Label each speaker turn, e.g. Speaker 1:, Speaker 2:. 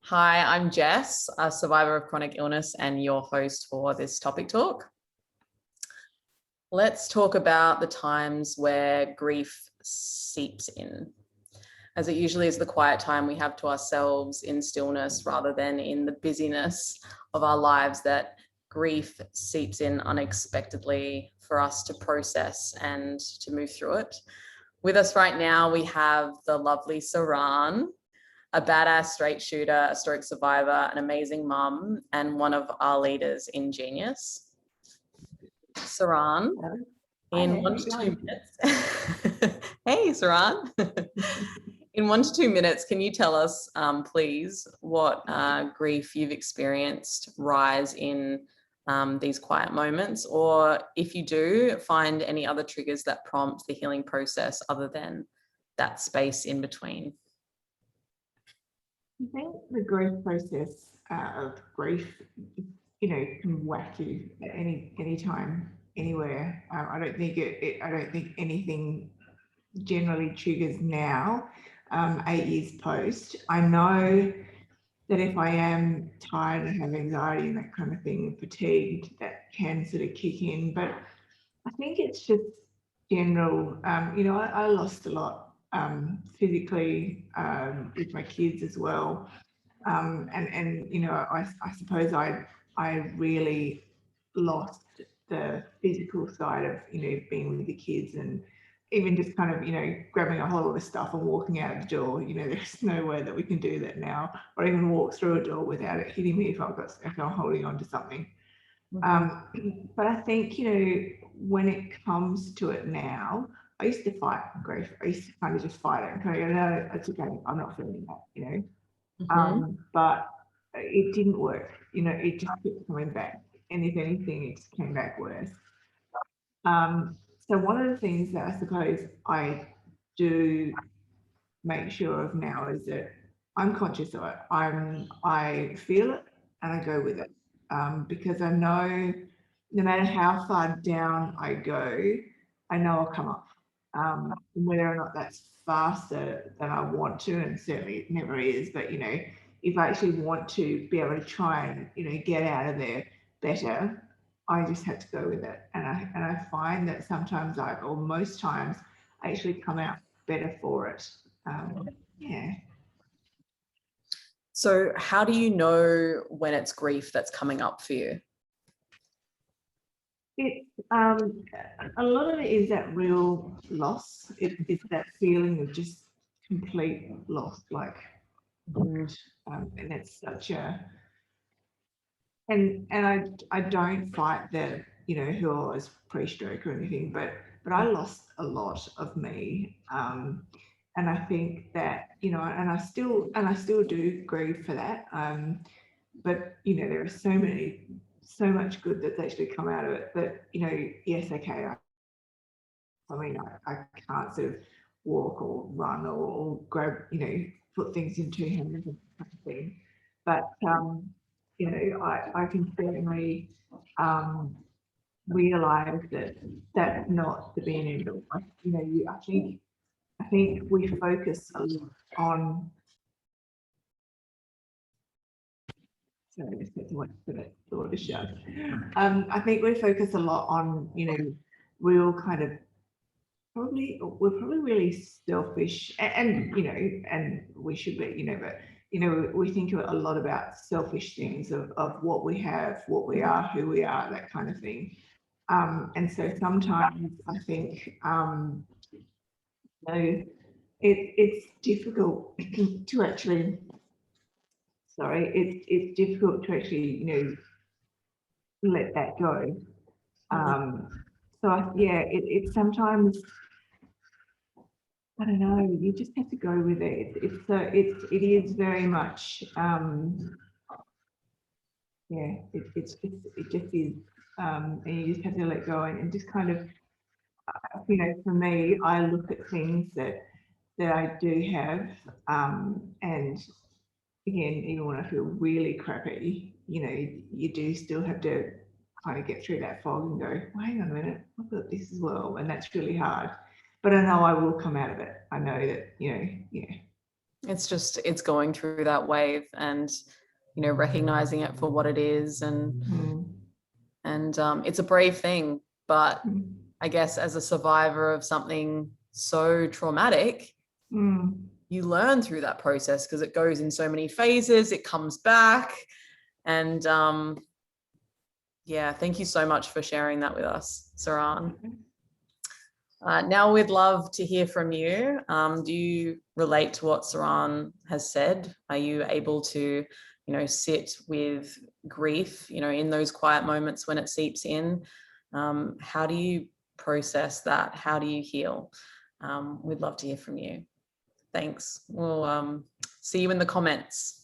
Speaker 1: Hi, I'm Jess, a survivor of chronic illness and your host for this topic talk. Let's talk about the times where grief seeps in, as it usually is the quiet time we have to ourselves in stillness rather than in the busyness of our lives that grief seeps in unexpectedly for us to process and to move through it. With us right now, we have the lovely Saran, a badass straight shooter, a stroke survivor, an amazing mum, and one of our leaders in Genius. Saran, in 1 to 2 minutes. Hey, Saran. In 1 to 2 minutes, can you tell us, please, what grief you've experienced rise in these quiet moments, or if you do, find any other triggers that prompt the healing process other than that space in between?
Speaker 2: I think the growth process of grief, can whack you at any time, anywhere. I don't think anything generally triggers now. 8 years post, I know that if I am tired and have anxiety and that kind of thing, fatigued, that can sort of kick in. But I think it's just general. I lost a lot physically with my kids as well. I suppose I really lost the physical side of, being with the kids, and even just kind of, grabbing a hold of the stuff and walking out of the door. There's no way that we can do that now, or even walk through a door without it hitting me if I'm holding on to something. But I think, when it comes to it now, I used to fight grief. I used to kind of just fight it and kind of go, no, it's okay, I'm not feeling that, but it didn't work. It just kept coming back. And if anything, it just came back worse. So one of the things that I suppose I do make sure of now is that I'm conscious of it. I feel it and I go with it, because I know no matter how far down I go, I know I'll come up. Whether or not that's faster than I want to, and certainly it never is, but if I actually want to be able to try and get out of there better, I just have to go with it. And I find that sometimes or most times I actually come out better for it. Yeah.
Speaker 1: So how do you know when it's grief that's coming up for you?
Speaker 2: It's a lot of it is that real loss. It's that feeling of just complete loss, like, and it's such a, and I don't fight the, who I was pre-stroke or anything, but I lost a lot of me. And I think that, and I still do grieve for that. But there are so much good that's actually come out of it that, yes, okay, I can't sort of walk or run or grab, put things in two hands and kind of thing. But I can certainly realise that that's not the being end all. I think we focus a lot on. Sorry, just get to wait for that door to shut. I think we focus a lot on, real kind of we're probably really selfish, and and we should be, but we think a lot about selfish things of what we have, what we are, who we are, that kind of thing. And so sometimes I think it's difficult to actually, it's difficult to actually, let that go. So it's sometimes, I don't know, you just have to go with it. It is very much, it just is, and you just have to let go and just kind of, for me, I look at things that I do have, and again, even when I feel really crappy, you do still have to kind of get through that fog and go, well, hang on a minute, I've got this as well, and that's really hard. But I know I will come out of it. I know that, yeah.
Speaker 1: It's going through that wave and, you know, recognizing it for what it is. And it's a brave thing, but I guess as a survivor of something so traumatic, you learn through that process because it goes in so many phases, it comes back. And yeah, thank you so much for sharing that with us, Saran. Now we'd love to hear from you. Do you relate to what Saran has said? Are you able to, you know, sit with grief, you know, in those quiet moments when it seeps in? How do you process that? How do you heal? We'd love to hear from you. Thanks. We'll see you in the comments.